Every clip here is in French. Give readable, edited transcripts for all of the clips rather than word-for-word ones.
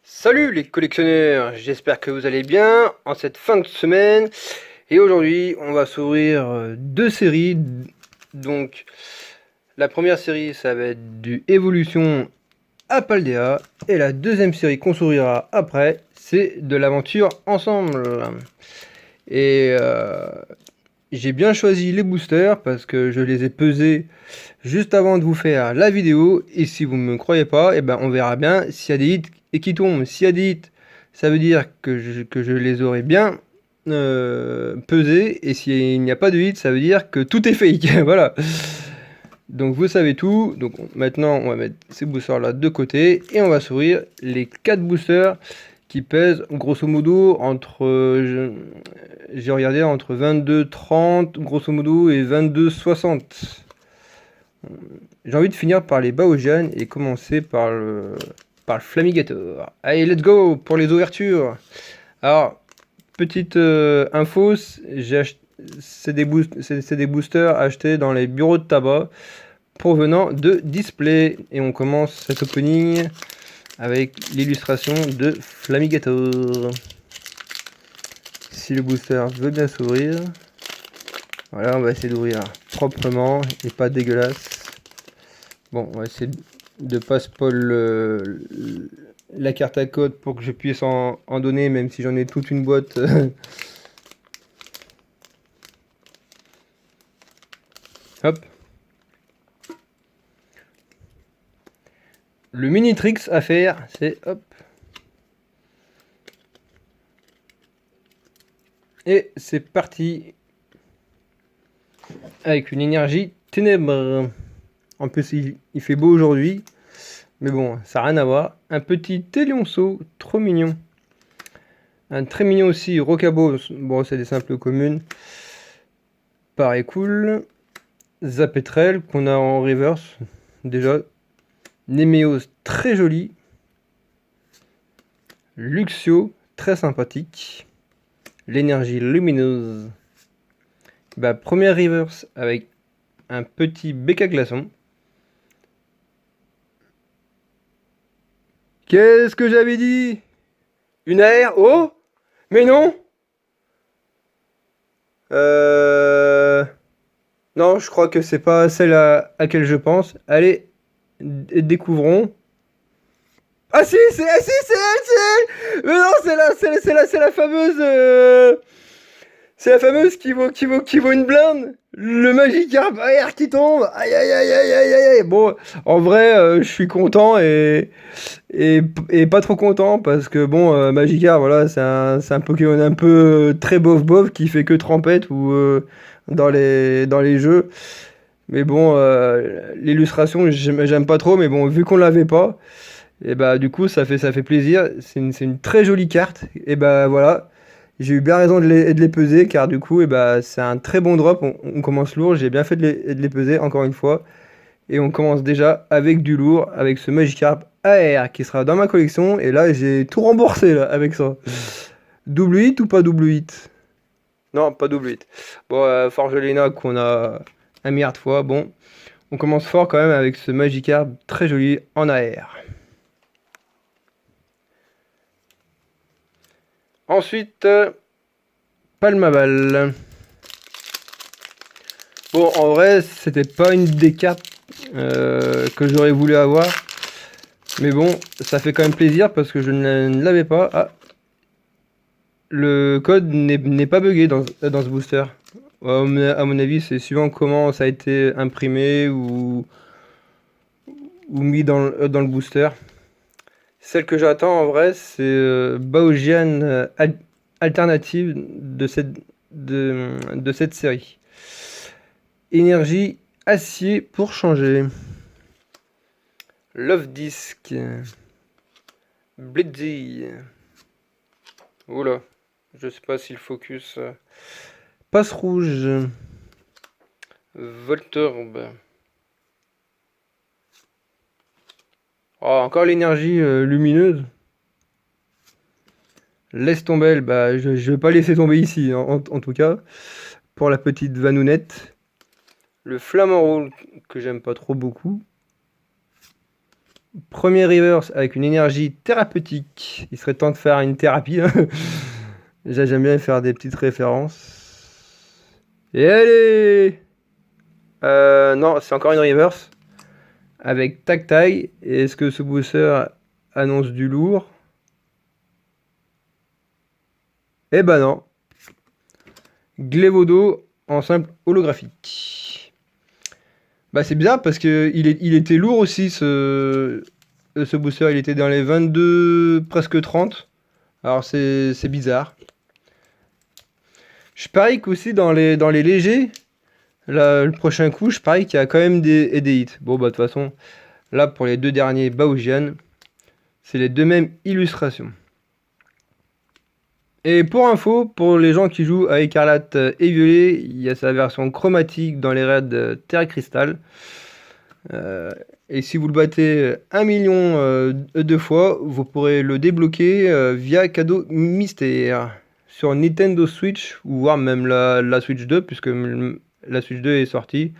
Salut les collectionneurs, j'espère que vous allez bien en cette fin de semaine. Et aujourd'hui, on va s'ouvrir deux séries. Donc, la première série, ça va être du Evolution à Paldea. Et la deuxième série qu'on s'ouvrira après, c'est de l'aventure ensemble. Et j'ai bien choisi les boosters parce que je les ai pesés juste avant de vous faire la vidéo. Et si vous ne me croyez pas, on verra bien s'il y a des hits et qui tombent. S'il y a des hits, ça veut dire que je les aurai bien pesés. Et s'il n'y a pas de hits, ça veut dire que tout est fake. Voilà. Donc vous savez tout. Donc maintenant, on va mettre ces boosters là de côté. Et on va s'ouvrir les 4 boosters qui pèsent grosso modo entre... j'ai regardé entre 22,30 grosso modo et 22,60. J'ai envie de finir par les Baojan et commencer par le Flamigator. Allez, let's go pour les ouvertures. Alors, petite info, c'est des boosters achetés dans les bureaux de tabac provenant de Display. Et on commence cet opening avec l'illustration de Flamigator. Si le booster veut bien s'ouvrir. Voilà, on va essayer d'ouvrir proprement et pas dégueulasse. Bon, on va essayer de pas spoil la carte à code pour que je puisse en donner, même si j'en ai toute une boîte. Hop. Le mini tricks à faire, c'est hop. Et c'est parti. Avec une énergie ténèbres. En plus, il fait beau aujourd'hui. Mais bon, ça n'a rien à voir. Un petit Élionceau, trop mignon. Un très mignon aussi, Rocabo. Bon, c'est des simples communes. Pareil cool. Zapetrel, qu'on a en reverse. Déjà. Néméos, très joli. Luxio, très sympathique. L'énergie lumineuse. Première reverse avec un petit Béca glaçon. Qu'est-ce que j'avais dit? Une AR? Oh? Mais non? Non, je crois que c'est pas celle à laquelle je pense. Allez, découvrons. Ah si, c'est elle! Mais non, c'est la fameuse... c'est la fameuse qui vaut une blinde. Le Magikarp AR qui tombe. Aïe aïe aïe aïe aïe aïe. Bon, en vrai, je suis content et pas trop content parce que bon, Magikarp, voilà, c'est un Pokémon un peu très bof qui fait que trempette ou dans les jeux. Mais bon, l'illustration, j'aime pas trop, mais bon, vu qu'on l'avait pas, et du coup, ça fait plaisir. C'est une très jolie carte. Et voilà. J'ai eu bien raison de les peser car du coup, c'est un très bon drop. On commence lourd. J'ai bien fait de les peser encore une fois. Et on commence déjà avec du lourd, avec ce Magikarp AR qui sera dans ma collection. Et là, j'ai tout remboursé là, avec ça. Double hit ou pas double hit? Non, pas double hit. Bon, Forgelina qu'on a un milliard de fois. Bon, on commence fort quand même avec ce Magikarp très joli en AR. Ensuite, Palmaval. Bon, en vrai, c'était pas une des cartes que j'aurais voulu avoir. Mais bon, ça fait quand même plaisir parce que je ne l'avais pas. Ah, le code n'est pas buggé dans ce booster. À mon avis, c'est suivant comment ça a été imprimé ou mis dans le booster. Celle que j'attends en vrai, c'est Baojian alternative de cette série. Énergie acier pour changer. Love Disc. Blitzy. Oula, je sais pas si le focus. Passe rouge. Voltorb. Oh, encore l'énergie lumineuse. Laisse tomber, je vais pas laisser tomber ici, en tout cas. Pour la petite Vanounette. Le Flamant Rôle, que j'aime pas trop beaucoup. Premier reverse avec une énergie thérapeutique. Il serait temps de faire une thérapie. Hein. Déjà, j'aime bien faire des petites références. Et allez non, c'est encore une reverse. Avec Tactile. Est-ce que ce booster annonce du lourd? Eh ben non. Glévodo en simple holographique. Bah c'est bizarre parce que il était lourd aussi ce booster. Il était dans les 22, presque 30. Alors c'est bizarre. Je parie qu'aussi dans les légers, là, le prochain coup, je parie qu'il y a quand même des hits. Bon bah de toute façon, là pour les deux derniers Baojian, c'est les deux mêmes illustrations. Et pour info, pour les gens qui jouent à Écarlate et Violet, il y a sa version chromatique dans les raids Terre Cristal. Et si vous le battez 1 million de fois, vous pourrez le débloquer via cadeau mystère sur Nintendo Switch, ou voire même la Switch 2, puisque la Switch 2 est sortie.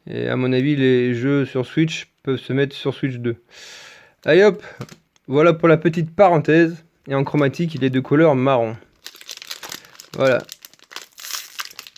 Et à mon avis, les jeux sur Switch peuvent se mettre sur Switch 2. Allez hop, voilà pour la petite parenthèse. Et en chromatique, il est de couleur marron. Voilà.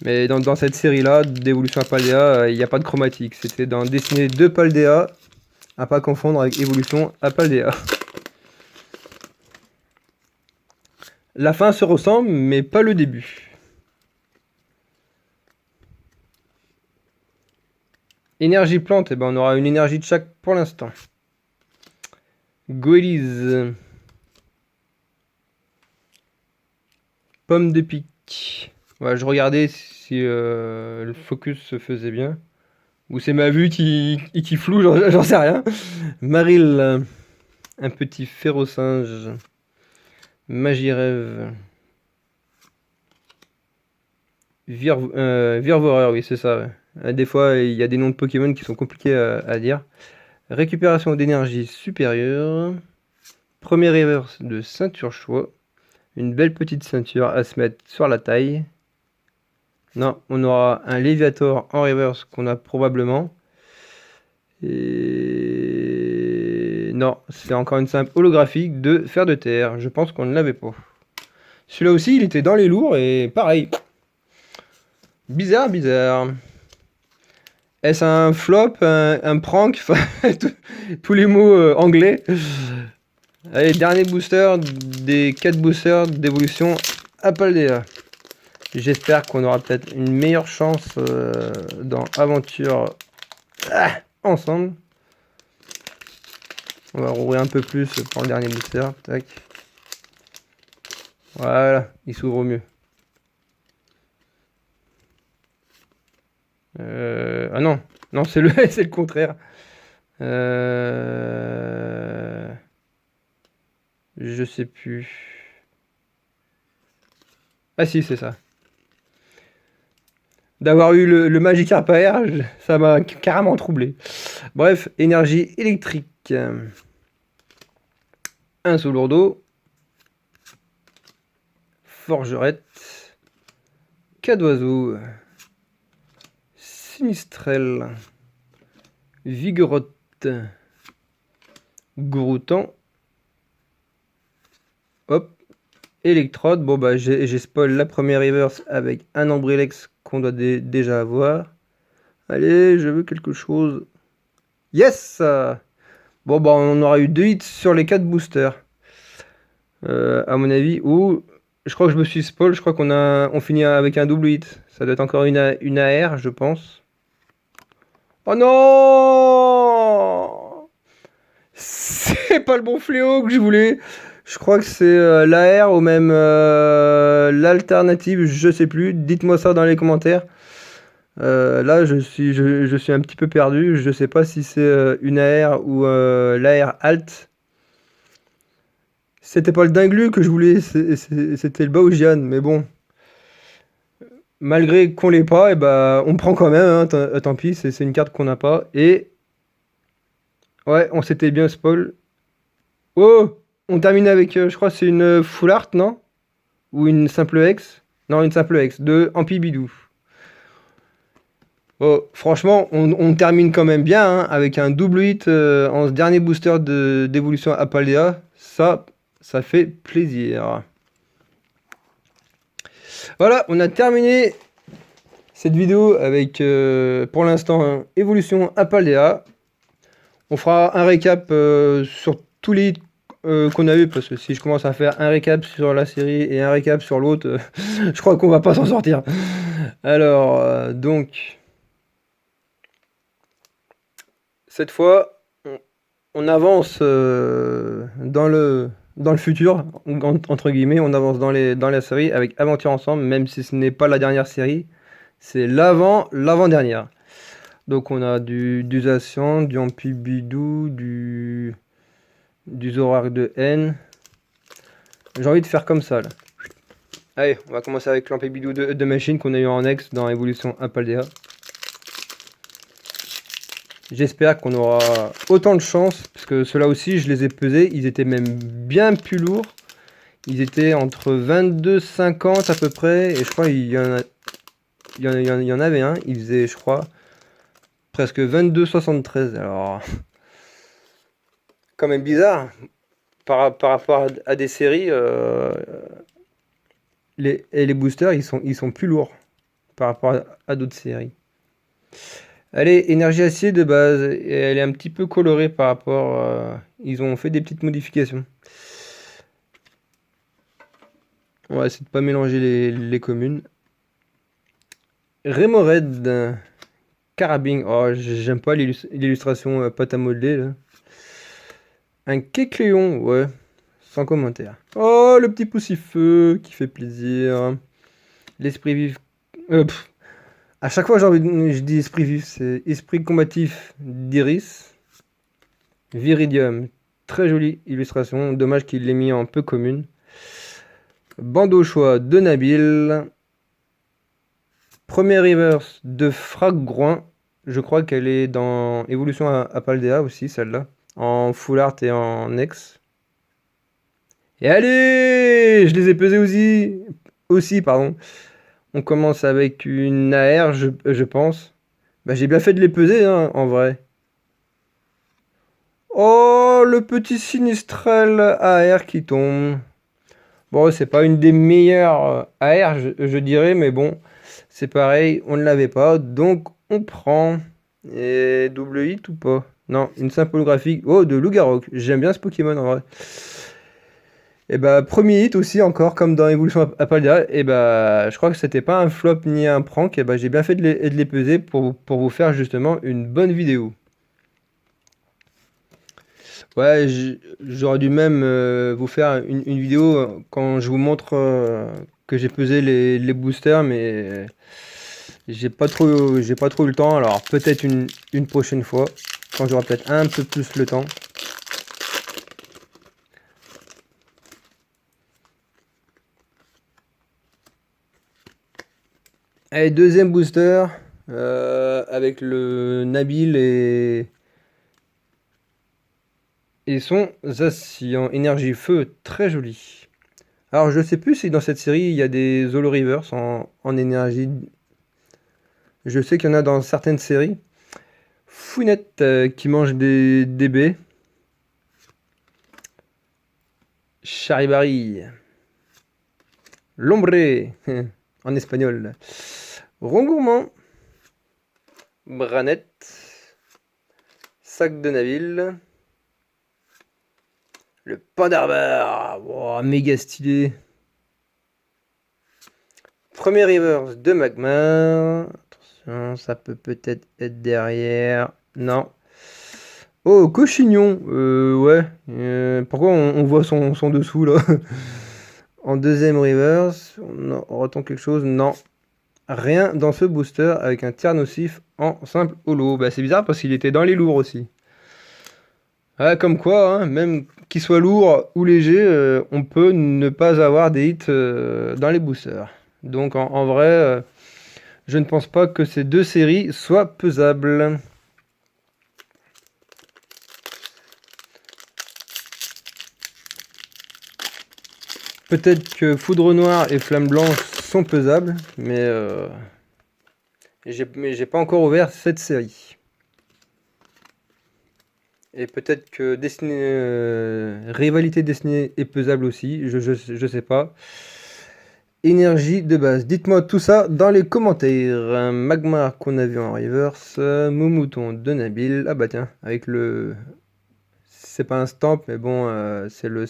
Mais dans cette série-là, d'évolution à Paldea, il n'y a pas de chromatique. C'était dans Destiné de Paldea, à pas confondre avec évolution à Paldea. La fin se ressemble, mais pas le début. Énergie plante, eh ben on aura une énergie de chaque pour l'instant. Goélise. Pomme de pique. Ouais, je regardais si le focus se faisait bien. Ou c'est ma vue qui floue, j'en sais rien. Maril. Un petit férocinge. Magirève. Virvoreur, oui, c'est ça. Ouais. Des fois, il y a des noms de Pokémon qui sont compliqués à dire. Récupération d'énergie supérieure. Premier reverse de ceinture choix. Une belle petite ceinture à se mettre sur la taille. Non, on aura un Léviator en reverse qu'on a probablement. Et non, c'est encore une simple holographique de fer de terre. Je pense qu'on ne l'avait pas. Celui-là aussi, il était dans les lourds et pareil. Bizarre, bizarre. Est-ce un flop, un prank? Tous les mots anglais. Allez, dernier booster des 4 boosters d'évolution à Paldea. J'espère qu'on aura peut-être une meilleure chance dans Aventure ensemble. On va rouvrir un peu plus pour le dernier booster. Tac. Voilà, il s'ouvre mieux. Ah non, non c'est le contraire. Je sais plus. Ah si, c'est ça. D'avoir eu le Magikarp AR, ça m'a carrément troublé. Bref, énergie électrique. Un Solourdo. Forgerette. Cadoiseau. Sinistrel. Vigorotte. Groutan. Hop. Électrode. Bon bah j'ai spoil la première reverse avec un Ambrelex qu'on doit déjà avoir. Allez, je veux quelque chose. Yes! Bon bah on aura eu 2 hits sur les 4 boosters. À mon avis. Ou je crois que je me suis spoil. Je crois on finit avec un double hit. Ça doit être encore une AR, je pense. Oh non! C'est pas le bon fléau que je voulais. Je crois que c'est l'AR ou même l'alternative, je sais plus. Dites-moi ça dans les commentaires. Là, je suis un petit peu perdu. Je sais pas si c'est une AR ou l'AR alt. C'était pas le Dinglu que je voulais, c'était le Baojian. Mais bon, malgré qu'on l'ait pas, et bah, on prend quand même. Hein, tant pis, c'est une carte qu'on n'a pas. Et ouais, on s'était bien spoil. Oh! On termine avec, je crois, c'est une full art, non? Ou une simple X? Non, une simple X de Ampibidou. Oh, franchement, on termine quand même bien hein, avec un double hit en ce dernier booster d'évolution à Paldea. Ça fait plaisir. Voilà, on a terminé cette vidéo avec pour l'instant évolution à Paldea. On fera un récap sur tous les hits qu'on a eu parce que si je commence à faire un récap sur la série et un récap sur l'autre, je crois qu'on va pas s'en sortir. Alors, donc, cette fois, on avance dans le futur, entre guillemets, on avance dans la série avec Aventure Ensemble, même si ce n'est pas la dernière série, c'est l'avant-dernière. Donc on a du Zacian, du Ampibidou, du Zorak de N. J'ai envie de faire comme ça là. Allez, on va commencer avec l'Ampibidou de Machine qu'on a eu en ex dans Evolution Apaldea. J'espère qu'on aura autant de chance, parce que ceux-là aussi, je les ai pesés, ils étaient même bien plus lourds. Ils étaient entre 22,50 à peu près, et je crois qu'il y en avait un, il faisait, je crois, presque 22,73. Alors, quand même bizarre, par rapport à des séries, les boosters, ils sont plus lourds par rapport à d'autres séries. Allez, énergie acier de base, et elle est un petit peu colorée par rapport... ils ont fait des petites modifications. On va essayer de pas mélanger les communes. Remoraid, Carabine, oh j'aime pas l'illustration pâte à modeler là. Un Kecléon, ouais, sans commentaire. Oh, le petit poussifeu qui fait plaisir. L'esprit vif... À chaque fois, je dis esprit vif, c'est esprit combatif d'Iris. Viridium, très jolie illustration. Dommage qu'il l'ait mis en peu commune. Bandeau choix de Nabil. Premier reverse de Fraggroin. Je crois qu'elle est dans Evolution à Paldea aussi, celle-là. En full art et en ex. Et allez, je les ai pesés aussi, pardon. On commence avec une AR, je pense. Bah, j'ai bien fait de les peser, hein, en vrai. Oh, le petit Sinistrel AR qui tombe. Bon, c'est pas une des meilleures AR, je dirais, mais bon, c'est pareil, on ne l'avait pas, donc on prend. Et double hit ou pas? Non, une simple holographique. Oh, de Lugarok. J'aime bien ce Pokémon en vrai. Et bah, premier hit aussi, encore, comme dans Evolution Apaldea. Et bah, je crois que c'était pas un flop ni un prank. Et bah, j'ai bien fait de les peser pour vous faire justement une bonne vidéo. Ouais, j'aurais dû même vous faire une vidéo quand je vous montre que j'ai pesé les boosters, mais j'ai pas trop eu le temps. Alors peut-être une prochaine fois, quand j'aurai peut-être un peu plus le temps. Allez, deuxième booster avec le Nabil et son Zacian énergie feu, très joli. Alors je sais plus si dans cette série il y a des Holo Reverse en énergie. Je sais qu'il y en a dans certaines séries. Founette qui mange des baies. Charibari. Lombre en espagnol. Rongourmand. Branette. Sac de Naville. Le Pandarbeur. Wow, méga stylé. Premier reverse de Magmar. Attention, ça peut peut-être être derrière. Non. Oh, Cochignon. Ouais. Pourquoi on voit son dessous là? En deuxième reverse, on retend quelque chose. Non. Rien dans ce booster avec un tir nocif en simple holo. Bah, c'est bizarre parce qu'il était dans les lourds aussi. Ah, comme quoi, hein, même qu'il soit lourd ou léger, on peut ne pas avoir des hits dans les boosters. Donc en vrai, je ne pense pas que ces deux séries soient pesables. Peut-être que Foudre Noire et Flamme Blanche sont pesables, mais Mais j'ai pas encore ouvert cette série. Et peut-être que Rivalité Destinée est pesable aussi, je sais pas. Énergie de base. Dites-moi tout ça dans les commentaires. Magmar qu'on a vu en reverse. Moumouton de Nabil. Ah bah tiens, avec le... C'est pas un stamp, mais bon, c'est le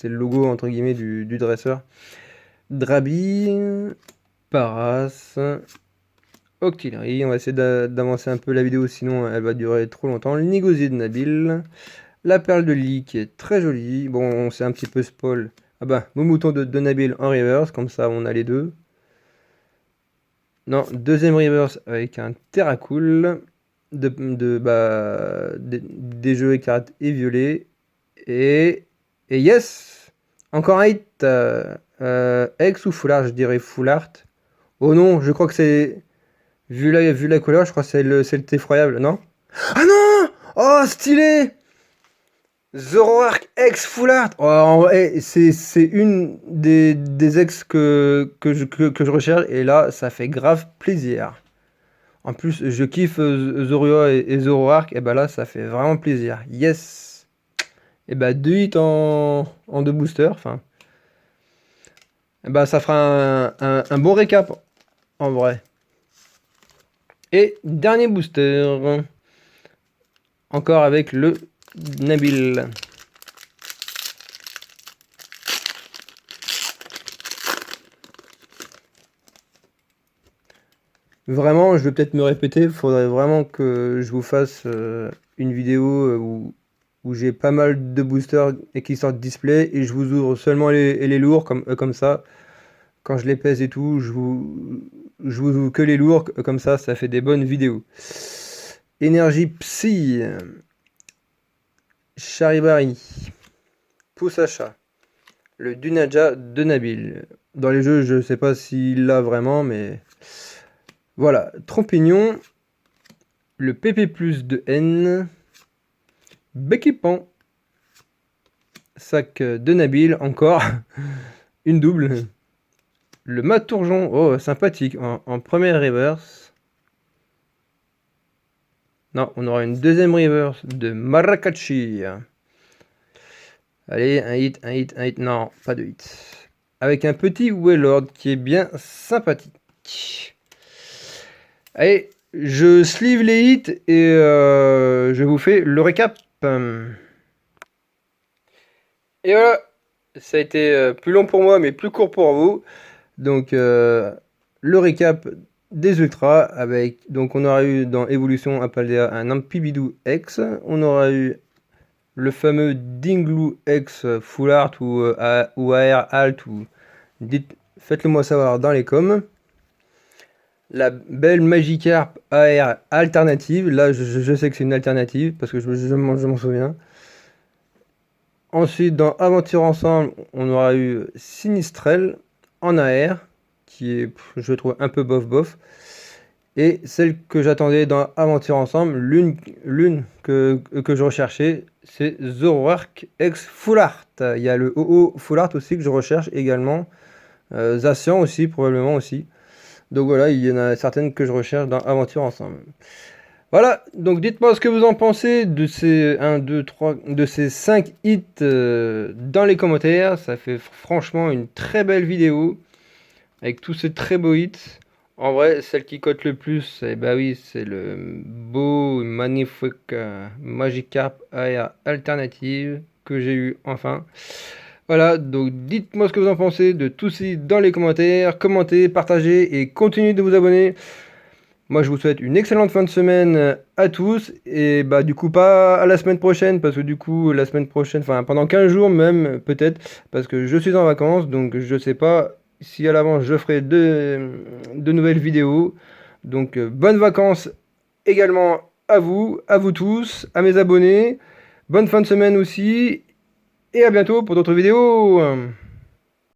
logo entre guillemets du dresseur. Drabi. Paras. Octillerie. On va essayer d'avancer un peu la vidéo, sinon elle va durer trop longtemps. Le Négosier de Nabil. La perle de lit qui est très jolie. Bon, on s'est un petit peu spoil. Ah bah, Moumouton de Nabil en reverse, comme ça on a les deux. Non, deuxième reverse avec un Terracool. Des jeux écarlate et violet. Et yes! Encore un hit. X ou full art, je dirais full art. Oh non, je crois que c'est... Vu la couleur, je crois que c'est le effroyable, non? Ah non! Oh, stylé! Zoroark X Full Art. Oh, c'est une des ex que je recherche. Et là, ça fait grave plaisir. En plus, je kiffe Zorua et Zoroark. Et bah là, ça fait vraiment plaisir. Yes! Et bah 2 hits en 2 boosters. Enfin. Et bah ça fera un bon récap. En vrai. Et dernier booster. Encore avec le Nabil. Vraiment, je vais peut-être me répéter, il faudrait vraiment que je vous fasse une vidéo où j'ai pas mal de boosters et qui sortent display et je vous ouvre seulement les lourds comme ça. Quand je les pèse et tout, je vous ouvre que les lourds, comme ça fait des bonnes vidéos. Énergie Psy. Charibari. Poussacha. Le Dunaja de Nabil. Dans les jeux, je sais pas s'il l'a vraiment, mais... Voilà. Trompignon. Le PP+, de N. Becky-Pan. Sac de Nabil, encore. Une double. Le Matourjon. Oh, sympathique. En première reverse. Non, on aura une deuxième reverse de Maracaichi. Allez, un hit. Non, pas de hit. Avec un petit Wailord qui est bien sympathique. Allez, je sleeve les hits et je vous fais le récap. Et voilà, ça a été plus long pour moi mais plus court pour vous. Donc le récap des ultras avec... Donc on aura eu dans Evolution Apaldea un Ampibidou X. On aura eu le fameux Dingloo X Full Art ou AR Alt ou... Faites-le moi savoir dans les coms. La belle Magikarp AR alternative. Là, je sais que c'est une alternative parce que je m'en souviens. Ensuite, dans Aventure Ensemble, on aura eu Sinistrel en AR, qui est, je trouve, un peu bof. Et celle que j'attendais dans Aventure Ensemble, l'une que je recherchais, c'est Zoroark X Full Art. Il y a le OO Full Art aussi que je recherche également. Zacian aussi, probablement aussi. Donc voilà, il y en a certaines que je recherche dans Aventure Ensemble. Voilà, donc dites-moi ce que vous en pensez de ces 5 hits dans les commentaires. Ça fait franchement une très belle vidéo avec tous ces très beaux hits. En vrai, celle qui cote le plus, bah oui, c'est le beau, magnifique Magikarp AR alternative que j'ai eu enfin. Voilà, donc dites-moi ce que vous en pensez de tout ça dans les commentaires. Commentez, partagez et continuez de vous abonner. Moi, je vous souhaite une excellente fin de semaine à tous. Et bah, du coup, pas à la semaine prochaine, parce que du coup, la semaine prochaine, enfin, pendant 15 jours même, peut-être, parce que je suis en vacances, donc je sais pas si à l'avance je ferai de nouvelles vidéos. Donc, bonnes vacances également à vous tous, à mes abonnés. Bonne fin de semaine aussi. Et à bientôt pour d'autres vidéos.